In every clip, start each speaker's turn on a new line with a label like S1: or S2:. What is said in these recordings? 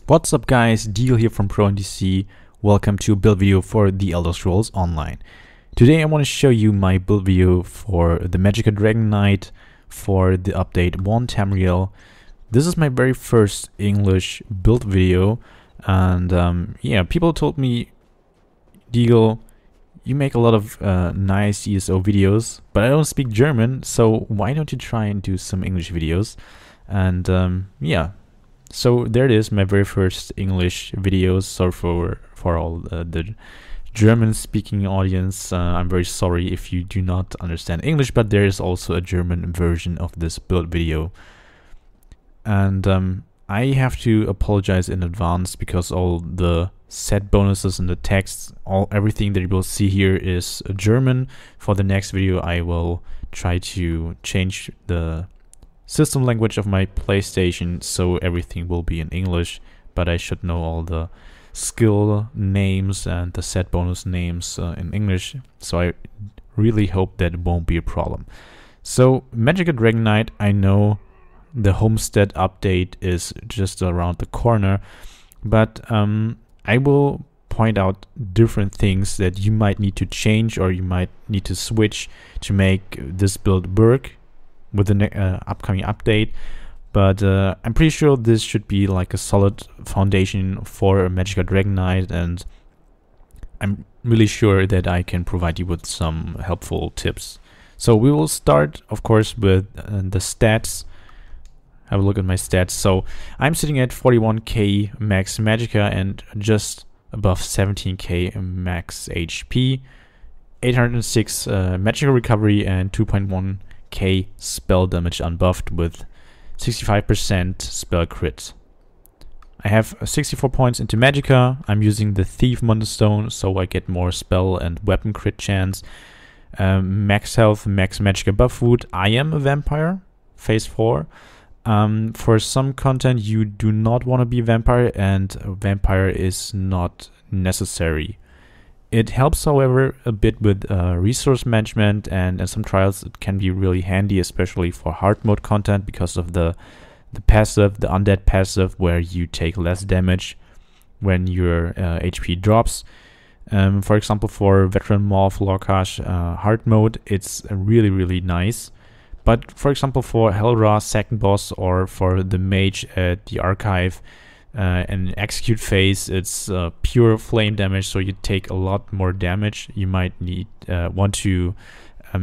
S1: What's up guys, Deal here from ProNDC. Welcome to a build video for The Elder Scrolls Online. Today I want to show you my build video for the Magicka Dragonknight for the update 1 Tamriel. This is my very first English build video, and yeah, people told me, Deal, you make a lot of nice ESO videos, but I don't speak German, so why don't you try and do some English videos? And yeah. So there it is, my very first English videos. Sorry for all the German-speaking audience. I'm very sorry if you do not understand English, but there is also a German version of this build video. And I have to apologize in advance because all the set bonuses and the text, everything that you will see here is German. For the next video, I will try to change the system language of my PlayStation so everything will be in English, but I should know all the skill names and the set bonus names in English, so I really hope that won't be a problem. So Magicka Dragonknight, I know the homestead update is just around the corner, but I will point out different things that you might need to change or you might need to switch to make this build work with the upcoming update, but I'm pretty sure this should be like a solid foundation for Magicka Dragonknight, and I'm really sure that I can provide you with some helpful tips. So we will start, of course, with the stats. Have a look at my stats. So I'm sitting at 41k max Magicka and just above 17k max HP, 806 Magicka recovery, and 2.1k spell damage unbuffed with 65% spell crit. I have 64 points into Magicka. I'm using the Thief Moonstone, so I get more spell and weapon crit chance. Max health, max Magicka buff wood. I am a vampire, phase 4. For some content you do not want to be a vampire, and a vampire is not necessary. It helps, however, a bit with resource management, and in some trials it can be really handy, especially for hard mode content because of the passive, the undead passive, where you take less damage when your HP drops. For example, for Veteran Morph Lorcash hard mode, it's really nice. But for example, for Helra second boss or for the mage at the archive, and execute phase, it's pure flame damage, so you take a lot more damage. You might want to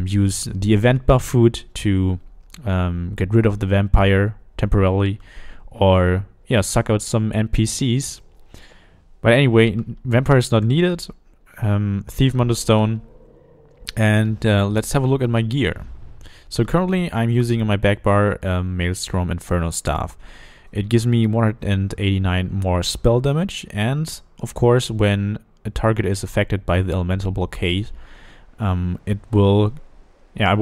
S1: use the event buff food to get rid of the vampire temporarily, or yeah, suck out some NPCs. But anyway, vampire is not needed. Thief Moonstone, and let's have a look at my gear. So currently I'm using in my back bar Maelstrom Inferno Staff. It gives me 189 more spell damage, and of course when a target is affected by the elemental blockade, I will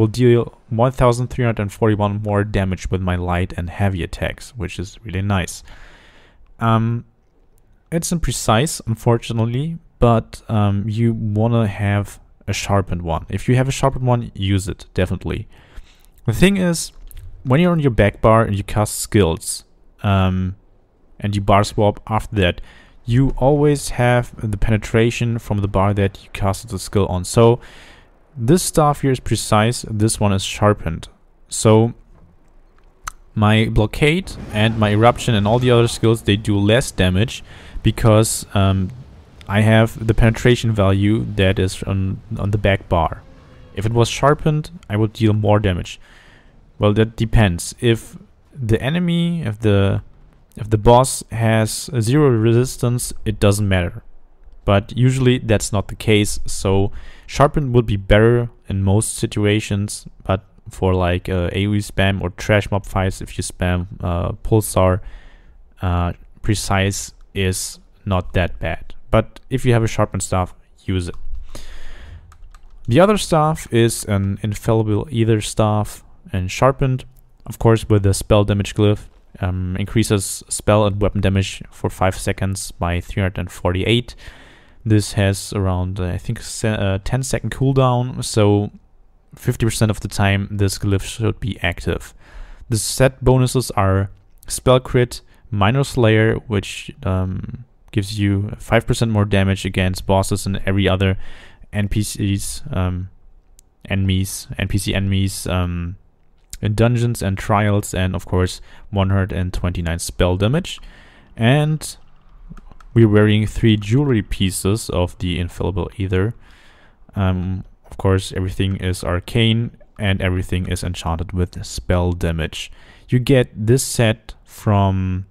S1: deal 1341 more damage with my light and heavy attacks, which is really nice. It's imprecise, unfortunately, but you wanna have a sharpened one. If you have a sharpened one, use it, definitely. The thing is, when you're on your back bar and you cast skills, and you bar swap after that, you always have the penetration from the bar that you casted the skill on. So this staff here is precise, this one is sharpened. So my blockade and my eruption and all the other skills, they do less damage because I have the penetration value that is on the back bar. If it was sharpened, I would deal more damage. Well, that depends. If the enemy, if the boss has 0 resistance, it doesn't matter. But usually that's not the case, so sharpened would be better in most situations, but for like AoE spam or trash mob fights, if you spam pulsar, precise is not that bad. But if you have a sharpened staff, use it. The other staff is an infallible ether staff and sharpened. Of course, with the spell damage glyph, increases spell and weapon damage for 5 seconds by 348. This has around, I think, 10-second cooldown, so 50% of the time this glyph should be active. The set bonuses are spell crit, Minor Slayer, which gives you 5% more damage against bosses and every other NPC enemies in dungeons and trials, and of course 129 spell damage. And we're wearing 3 jewelry pieces of the Infallible Ether. Of course, everything is arcane and everything is enchanted with spell damage. You get this set from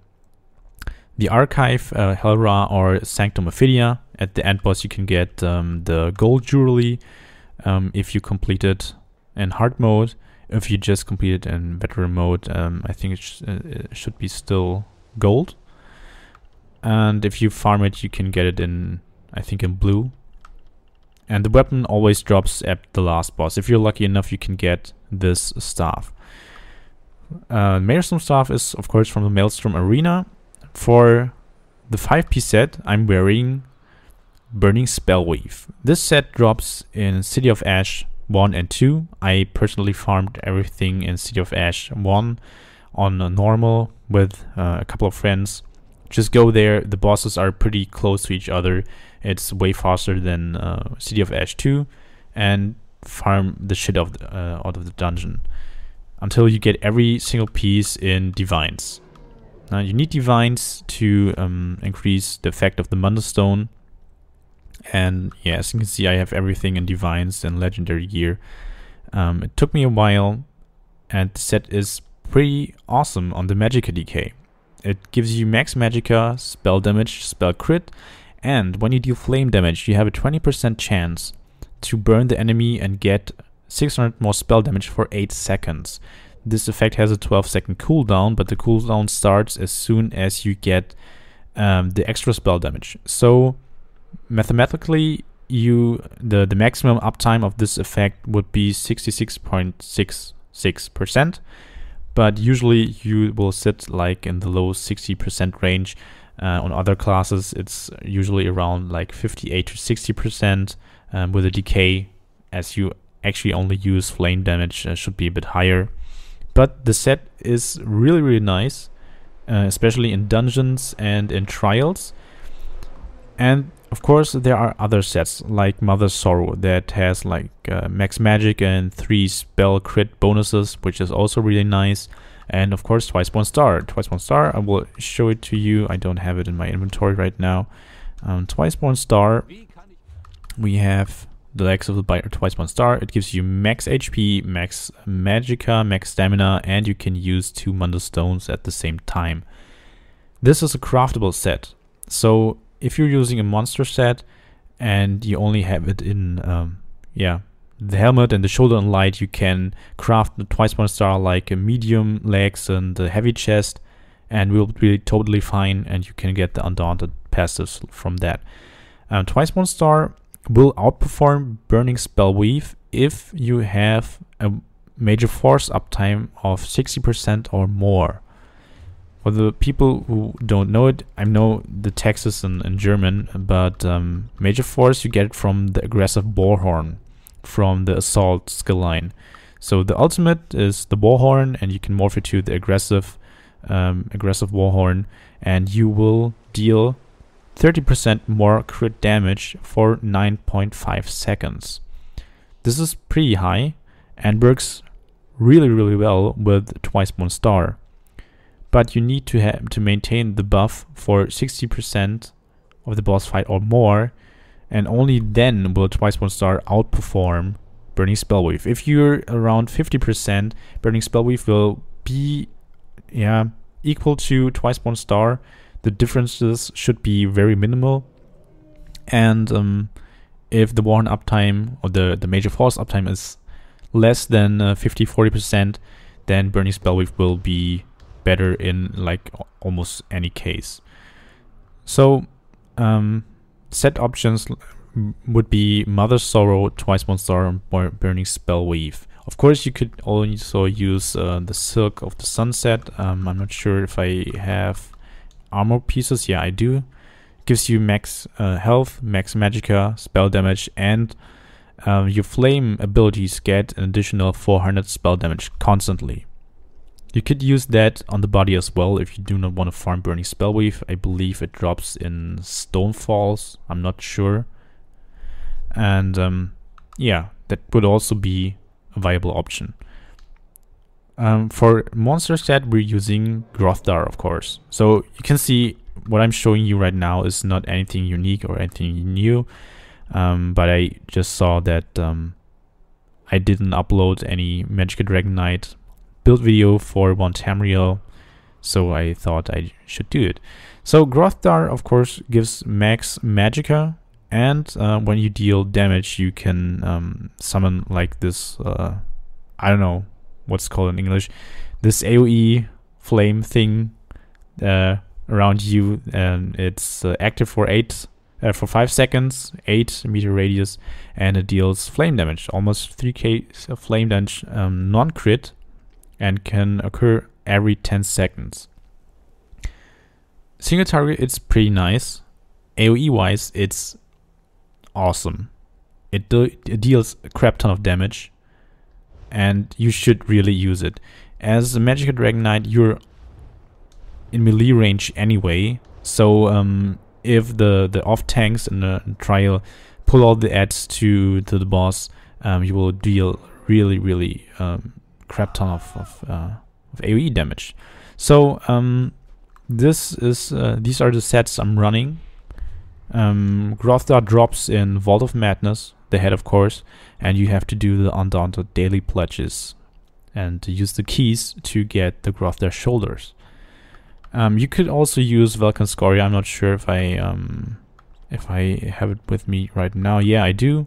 S1: the Archive, Helra, or Sanctum Ophidia. At the end boss, you can get the gold jewelry if you complete it in hard mode. If you just complete it in veteran mode, I think it should be still gold. And if you farm it, you can get it in, I think, in blue. And the weapon always drops at the last boss. If you're lucky enough, you can get this staff. Maelstrom staff is, of course, from the Maelstrom Arena. For the 5-piece set, I'm wearing Burning Spellweave. This set drops in City of Ash 1 and 2. I personally farmed everything in City of Ash 1 on a normal with a couple of friends. Just go there. The bosses are pretty close to each other. It's way faster than City of Ash 2, and farm the shit out of the dungeon until you get every single piece in Divines. Now you need Divines to increase the effect of the Mundstone. And yeah, as you can see, I have everything in Divines and Legendary gear. It took me a while, and the set is pretty awesome on the Magicka DK. It gives you max Magicka, spell damage, spell crit, and when you deal flame damage, you have a 20% chance to burn the enemy and get 600 more spell damage for 8 seconds. This effect has a 12-second cooldown, but the cooldown starts as soon as you get the extra spell damage. So mathematically, the maximum uptime of this effect would be 66.66%. But usually you will sit like in the low 60% range. On other classes, it's usually around like 58 to 60%. With a decay, as you actually only use flame damage, should be a bit higher. But the set is really, really nice, especially in dungeons and in trials. And of course, there are other sets like Mother's Sorrow that has like max magic and 3 spell crit bonuses, which is also really nice. And of course, Twice Born Star. Twice Born Star, I will show it to you. I don't have it in my inventory right now. Twice Born Star, we have the legs of the Twice Born Star. It gives you max HP, max Magicka, max stamina, and you can use 2 Munder Stones at the same time. This is a craftable set. So if you're using a monster set and you only have it in the helmet and the shoulder and light, you can craft the Twice Born Star like a medium legs and a heavy chest, and will be totally fine, and you can get the Undaunted passives from that. Twice Born Star will outperform Burning Spellweave if you have a Major Force uptime of 60% or more. For the people who don't know it, I know the text is in German, but Major Force, you get it from the aggressive Boarhorn, from the Assault skill line. So the ultimate is the Boarhorn, and you can morph it to the aggressive Boarhorn, and you will deal 30% more crit damage for 9.5 seconds. This is pretty high and works really, really well with Twice Born Star. But you need to maintain the buff for 60% of the boss fight or more, and only then will Twice Born Star outperform Burning Spellweave. If you're around 50%, Burning Spellweave will be equal to Twice Born Star. The differences should be very minimal. And if the Warren uptime or the Major Force uptime is less than 50-40%, then Burning Spellweave will be better in like almost any case. So set options would be Mother's Sorrow, Twice Born Star, and Burning Spellweave. Of course, you could also use the Silk of the Sunset. I'm not sure if I have armor pieces. Yeah, I do. Gives you max health, max Magicka, spell damage, and your flame abilities get an additional 400 spell damage constantly. You could use that on the body as well if you do not want to farm Burning Spellweave. I believe it drops in Stonefalls. I'm not sure. And yeah, that would also be a viable option. For monster set, we're using Grothdar, of course. So you can see what I'm showing you right now is not anything unique or anything new. But I just saw that I didn't upload any Magicka Dragonknight build video for one Tamriel, so I thought I should do it. So Grothdar, of course, gives max Magicka, and when you deal damage, you can summon like this, I don't know what's called in English, this AoE flame thing around you, and it's active for 5 seconds, 8 meter radius, and it deals flame damage, almost 3k flame damage, non-crit, and can occur every 10 seconds. Single target, it's pretty nice. AoE wise, it's awesome. It deals a crap ton of damage, and you should really use it. As a Magicka Dragonknight, you're in melee range anyway, so if the off tanks in the trial pull all the adds to the boss, you will deal really crap ton of AoE damage. So these are the sets I'm running. Grothdar drops in Vault of Madness, the head of course, and you have to do the Undaunted daily pledges and to use the keys to get the Grothdar shoulders. You could also use Vulcan Scoria. I'm not sure if I have it with me right now. Yeah, I do.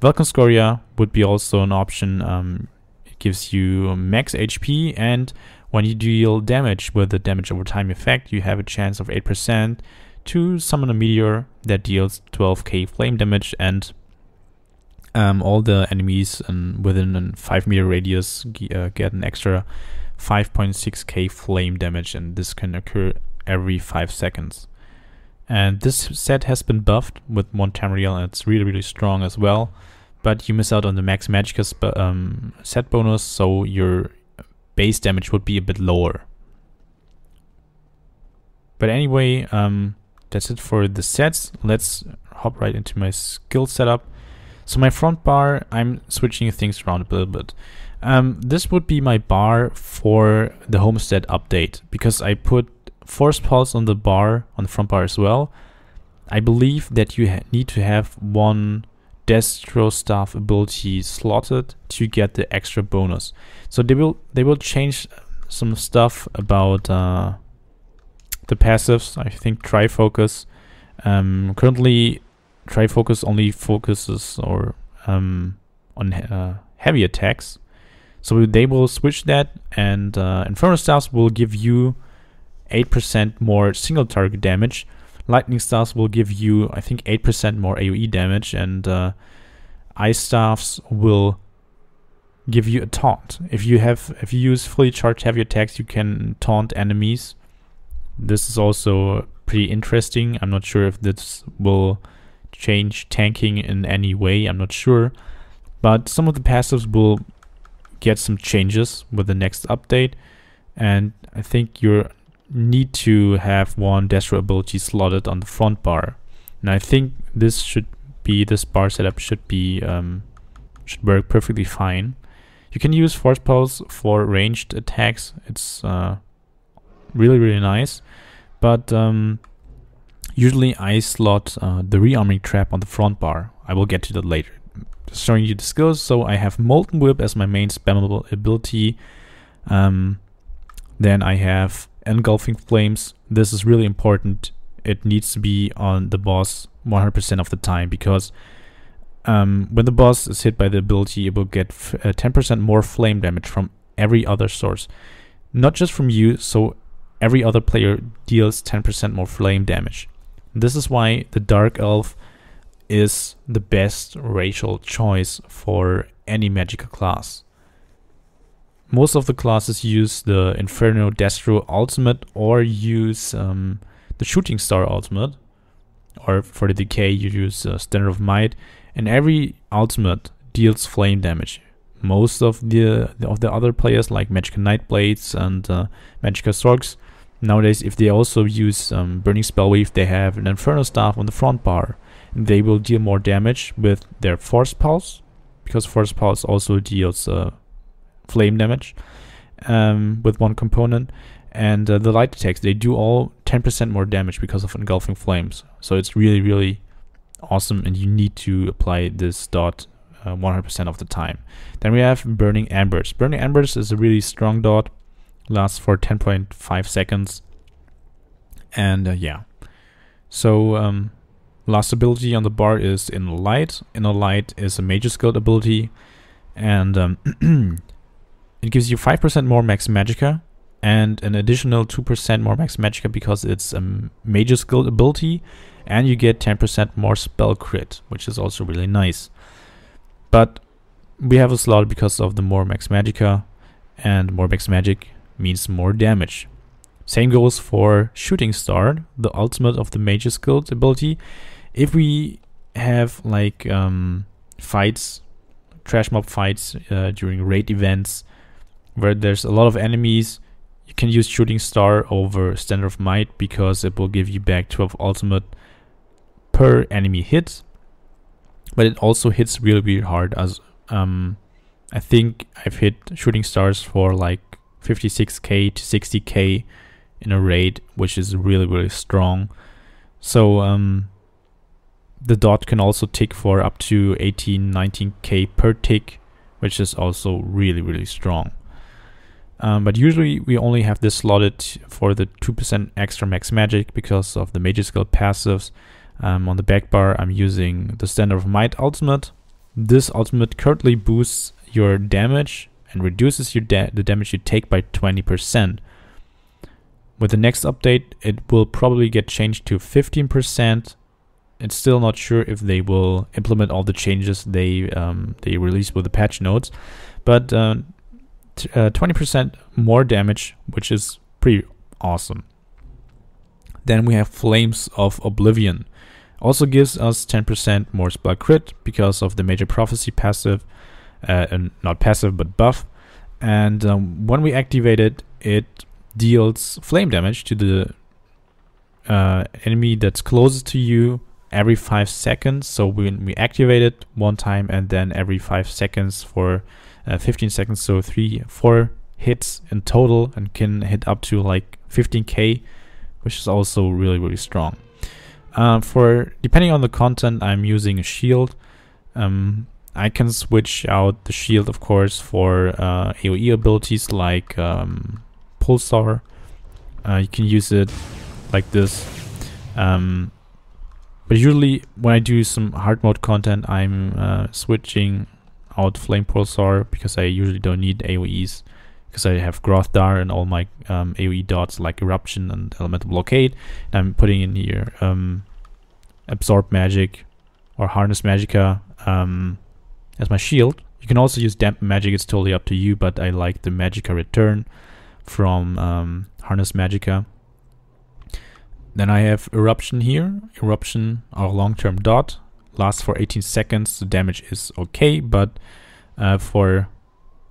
S1: Vulcan Scoria would be also an option. It gives you max HP, and when you deal damage with the damage over time effect, you have a chance of 8% to summon a meteor that deals 12k flame damage, and all the enemies within a 5 meter radius get an extra 5.6k flame damage, and this can occur every 5 seconds. And this set has been buffed with one Tamriel, and it's really strong as well. But you miss out on the max Magicka set bonus, so your base damage would be a bit lower. But anyway, that's it for the sets. Let's hop right into my skill setup. So my front bar, I'm switching things around a little bit. This would be my bar for the Homestead update, because I put Force Pulse on the bar, on the front bar as well. I believe that you need to have one Destro Staff ability slotted to get the extra bonus. So they will change some stuff about the passives. I think Trifocus. Currently, Trifocus only focuses on heavy attacks. So they will switch that, and Inferno Staffs will give you 8% more single target damage. Lightning Staffs will give you, I think, 8% more AoE damage, and Ice Staffs will give you a taunt. If you use fully charged heavy attacks, you can taunt enemies. This is also pretty interesting. I'm not sure if this will change tanking in any way. I'm not sure, but some of the passives will get some changes with the next update, and I think you need to have one Destro ability slotted on the front bar. And I think this bar setup should work perfectly fine. You can use Force Pulse for ranged attacks. It's really nice, but usually I slot the rearming trap on the front bar. I will get to that later. Just showing you the skills. So I have Molten Whip as my main spammable ability. Then I have Engulfing Flames. This is really important. It needs to be on the boss 100% of the time, because when the boss is hit by the ability, it will get 10% more flame damage from every other source. Not just from you, so every other player deals 10% more flame damage. This is why the Dark Elf is the best racial choice for any Magicka class. Most of the classes use the Inferno Destro ultimate, or use the Shooting Star ultimate, or for the Decay you use Standard of Might, and every ultimate deals flame damage. most of the other players like Magicka Nightblades and Magicka Storks. Nowadays, if they also use Burning Spell Wave, they have an Inferno Staff on the front bar. And they will deal more damage with their Force Pulse, because Force Pulse also deals flame damage with one component. And the light attacks, they do all 10% more damage because of Engulfing Flames. So it's really, really awesome, and you need to apply this dot 100% of the time. Then we have Burning Embers. Burning Embers is a really strong dot, lasts for 10.5 seconds. And yeah. So last ability on the bar is Inner Light. Inner Light is a major skilled ability, and it gives you 5% more max Magicka and an additional 2% more max Magicka because it's a major skilled ability, and you get 10% more spell crit, which is also really nice. But we have a slot because of the more max Magicka, and more max magic means more damage. Same goes for Shooting Star, the ultimate of the major skilled ability. If we have like fights, trash mob fights during raid events where there's a lot of enemies, you can use Shooting Star over Standard of Might because it will give you back 12 ultimate per enemy hit. But it also hits really, really hard, as I think I've hit Shooting Stars for like 56k to 60k in a raid, which is really, really strong. So the dot can also tick for up to 18-19k per tick, which is also really, really strong. But usually we only have this slotted for the 2% extra max magic because of the major skill passives. On the back bar I'm using the Standard of Might ultimate. This ultimate currently boosts your damage and reduces your the damage you take by 20%. With the next update it will probably get changed to 15%. It's still not sure if they will implement all the changes they released with the patch notes, but 20% more damage, which is pretty awesome. Then we have Flames of Oblivion. Also gives us 10% more spell crit because of the Major Prophecy passive, and not passive but buff. And when we activate it, it deals flame damage to the enemy that's closest to you every 5 seconds. So when we activate it one time, and then every 5 seconds for 15 seconds, so 3-4 hits in total, and can hit up to like 15k, which is also really, really strong. For depending on the content, I'm using a shield. I can switch out the shield, of course, for AoE abilities like Pulsar. You can use it like this. But usually when I do some hard mode content, I'm switching out Flame Pulsar because I usually don't need AoEs, because I have Grothdar and all my AoE dots like Eruption and Elemental Blockade. And I'm putting in here Absorb Magic or Harness Magicka as my shield. You can also use Dampen Magic, it's totally up to you, but I like the Magicka Return from Harness Magicka. Then I have Eruption here. Eruption, our long-term dot, lasts for 18 seconds. The damage is okay, but for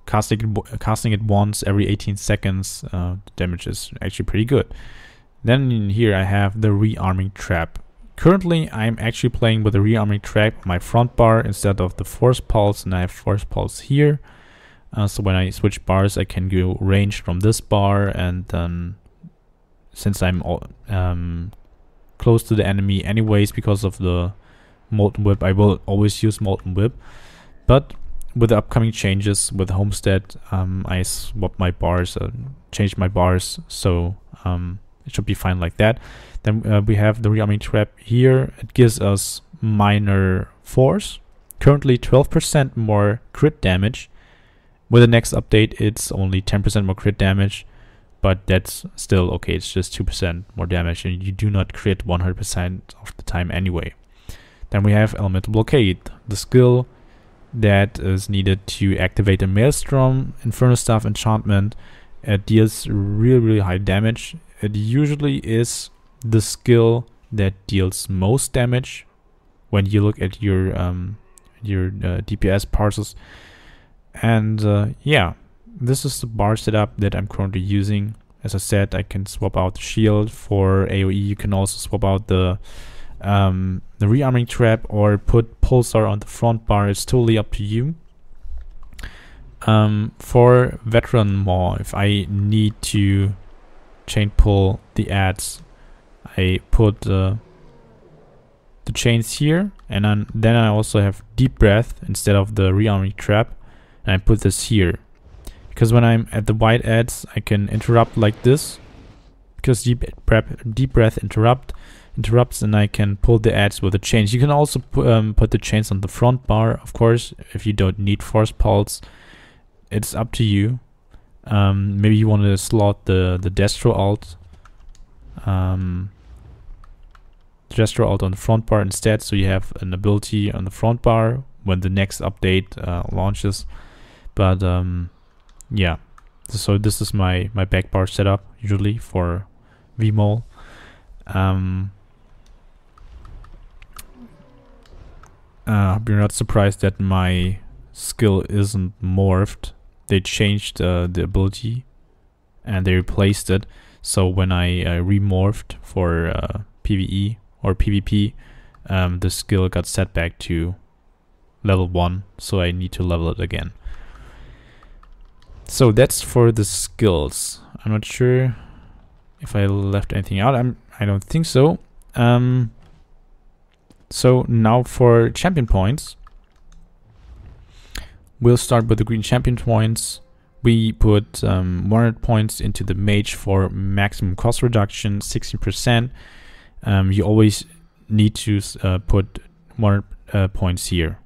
S1: casting it once every 18 seconds, the damage is actually pretty good. Then in here I have the Rearming Trap. Currently I'm actually playing with the Rearming Trap on my front bar instead of the Force Pulse, and I have Force Pulse here. So when I switch bars I can go ranged from this bar, and then since I'm close to the enemy anyways because of the Molten Whip, I will always use Molten Whip. But with the upcoming changes with Homestead, I swapped my bars, changed my bars, so it should be fine like that. Then we have the Rearming Trap here. It gives us minor force, currently 12% more crit damage. With the next update it's only 10% more crit damage, but that's still okay. It's just 2% more damage, and you do not crit 100% of the time anyway. Then we have Elemental Blockade, the skill that is needed to activate a Maelstrom Inferno Staff enchantment. It deals really, really high damage. It usually is the skill that deals most damage when you look at your DPS parcels. And yeah, this is the bar setup that I'm currently using. As I said, I can swap out the shield for AoE. You can also swap out the rearming trap or put pulsar on the front bar. It's totally up to you. For veteran more, if I need to chain pull the adds, I put the chains here, and then I also have deep breath instead of the rearming trap, and I put this here because when I'm at the white adds, I can interrupt like this because deep breath interrupts, and I can pull the adds with the chains. You can also put the chains on the front bar, of course, if you don't need force pulse. It's up to you. Maybe you want to slot the Destro alt. Gesture alt on the front bar instead, so you have an ability on the front bar when the next update launches. But yeah, so this is my back bar setup usually for VMOL. You're not surprised that my skill isn't morphed. They changed the ability and they replaced it. So when I remorphed for PvE or PvP, the skill got set back to level 1, so I need to level it again. So that's for the skills. I'm not sure if I left anything out. I don't think so. So now for champion points. We'll start with the green champion points. We put 100 points into the mage for maximum cost reduction, 16%. You always need to put 100 points here.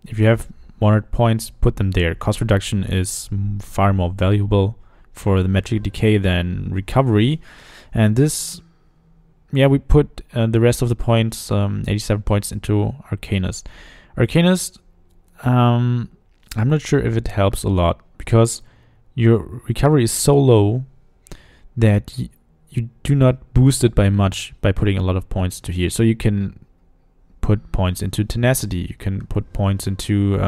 S1: If you have 100 points, put them there. Cost reduction is far more valuable for the magic decay than recovery. And this, yeah, we put the rest of the points, 87 points, into Arcanist. Arcanist, I'm not sure if it helps a lot because your recovery is so low that you do not boost it by much by putting a lot of points to here. So you can put points into tenacity, you can put points into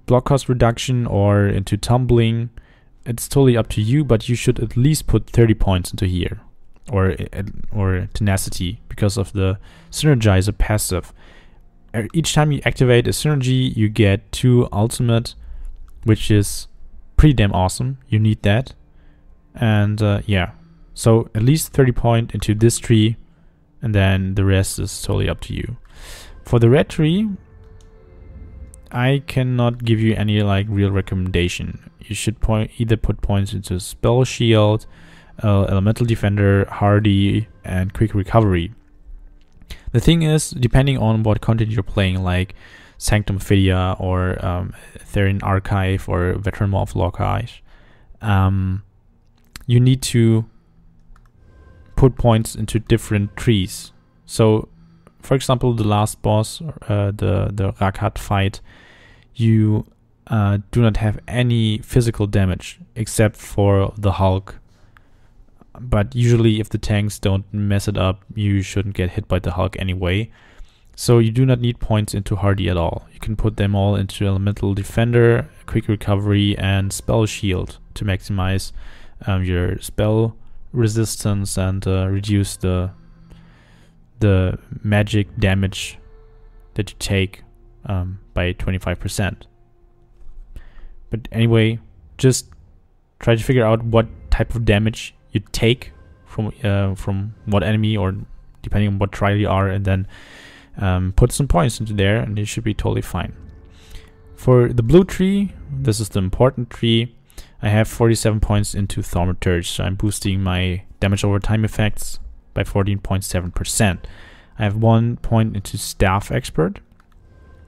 S1: block cost reduction or into tumbling. It's totally up to you, but you should at least put 30 points into here or tenacity because of the synergizer passive. Each time you activate a synergy, you get 2 ultimate, which is pretty damn awesome. You need that. And yeah, so at least 30 points into this tree, and then the rest is totally up to you. For the red tree, I cannot give you any like real recommendation. You should either put points into spell shield, elemental defender, hardy, and quick recovery. The thing is, depending on what content you're playing, like Sanctum Fidia or Therian Archive or Veteran of Lockhart, you need to put points into different trees. So, for example, the last boss, the Rakat fight, you do not have any physical damage except for the Hulk. But usually if the tanks don't mess it up, you shouldn't get hit by the Hulk anyway. So you do not need points into Hardy at all. You can put them all into Elemental Defender, Quick Recovery, and Spell Shield to maximize your spell resistance and reduce the magic damage that you take by 25%. But anyway, just try to figure out what type of damage you take from what enemy, or depending on what trial you are, and then put some points into there and you should be totally fine. For the blue tree, this is the important tree. I have 47 points into Thaumaturge, so I'm boosting my damage over time effects by 14.7%. I have 1 point into Staff Expert,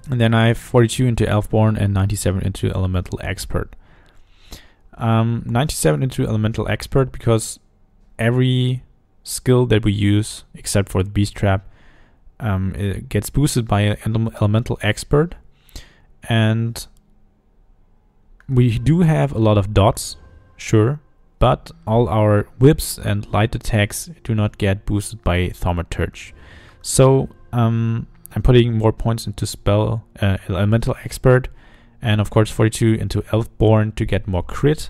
S1: and then I have 42 into Elfborn and 97 into Elemental Expert. 97 into Elemental Expert because every skill that we use, except for the Beast Trap, it gets boosted by an Elemental Expert, and we do have a lot of dots, sure, but all our whips and light attacks do not get boosted by Thaumaturge. So I'm putting more points into spell elemental expert, and of course 42 into Elfborn to get more crit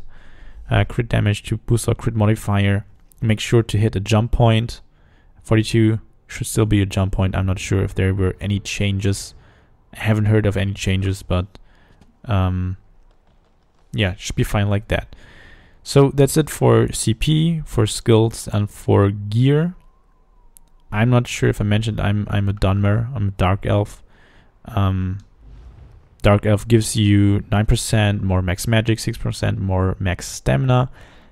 S1: damage to boost our crit modifier. Make sure to hit a jump point. 42 should still be a jump point. I'm not sure if there were any changes. I haven't heard of any changes, but yeah, it should be fine like that. So that's it for CP, for skills, and for gear. I'm not sure if I mentioned I'm a Dunmer. I'm a Dark Elf. Dark Elf gives you 9% more max magic, 6% more max stamina,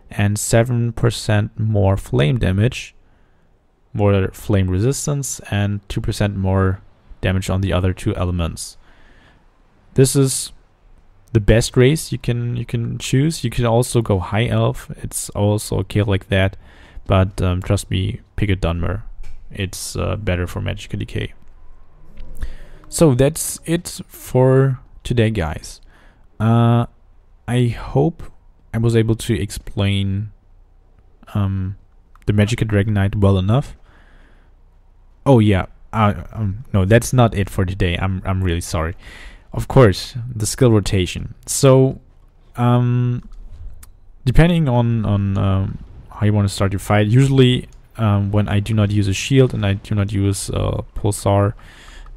S1: and 7% more flame damage, more flame resistance, and 2% more damage on the other two elements. This is the best race you can choose. You can also go High Elf. It's also okay like that, but trust me, pick a Dunmer. It's better for Magicka Decay. So that's it for today, guys. I hope I was able to explain the Magicka Dragonknight well enough. Oh yeah, no, that's not it for today. I'm really sorry. Of course, the skill rotation. So, depending on how you want to start your fight, usually when I do not use a shield and I do not use pulsar,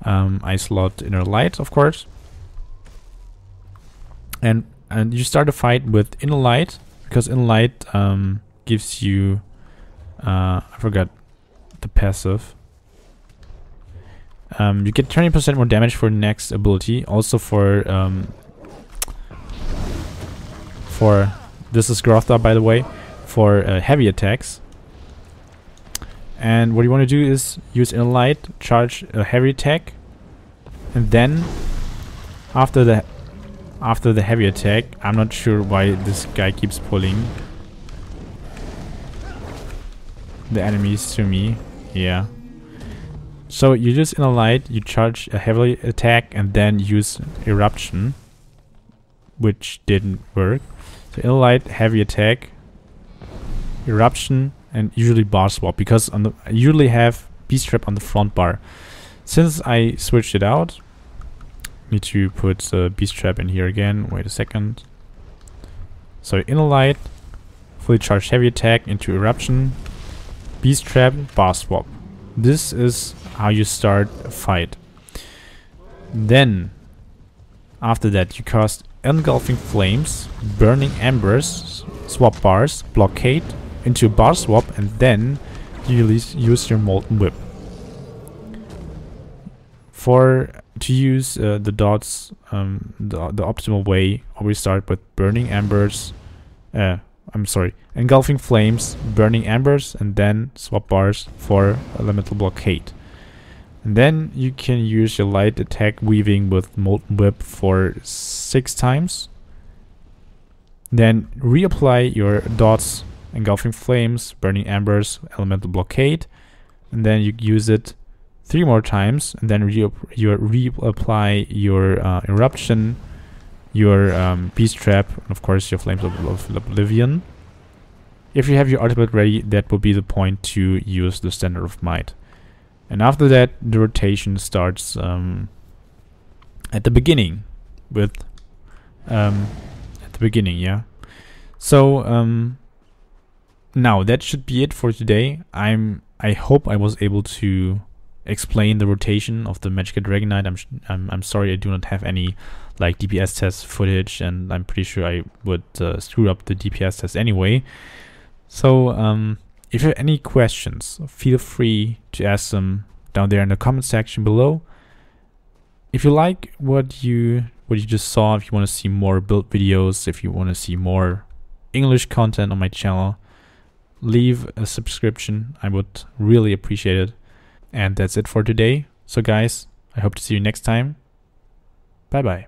S1: I slot Inner Light, of course. And you start a fight with Inner Light, because Inner Light gives you I forgot the passive. You get 20% more damage for next ability. Also for this is Grotha, by the way, for heavy attacks. And what you want to do is use Inner Light, charge a heavy attack, and then after the heavy attack, I'm not sure why this guy keeps pulling the enemies to me. Yeah. So you use Inner Light, you charge a heavy attack, and then use Eruption, which didn't work. So Inner Light, heavy attack, Eruption, and usually bar swap, because I usually have Beast Trap on the front bar. Since I switched it out, need to put the Beast Trap in here again. Wait a second. So Inner Light, fully charged heavy attack into Eruption, Beast Trap, bar swap. This is how you start a fight. Then, after that, you cast Engulfing Flames, Burning Embers, swap bars, Blockade into bar swap, and then you use your Molten Whip. To use the dots the optimal way, always start with Burning Embers. Engulfing Flames, Burning Embers, and then swap bars for Elemental Blockade. And then you can use your light attack weaving with Molten Whip for 6 times. Then reapply your dots, Engulfing Flames, Burning Embers, Elemental Blockade, and then you use it 3 more times, and then reapply your Eruption, your Beast Trap, and of course your Flames of Oblivion. If you have your ultimate ready, that will be the point to use the Standard of Might. And after that, the rotation starts at the beginning yeah. So now that should be it for today. I hope I was able to explain the rotation of the Magicka Dragonknight. I'm sorry I do not have any like DPS test footage, and I'm pretty sure I would screw up the DPS test anyway. So if you have any questions, feel free to ask them down there in the comment section below. If you like what you just saw, if you want to see more build videos, if you want to see more English content on my channel, leave a subscription. I would really appreciate it. And that's it for today. So guys, I hope to see you next time. Bye bye.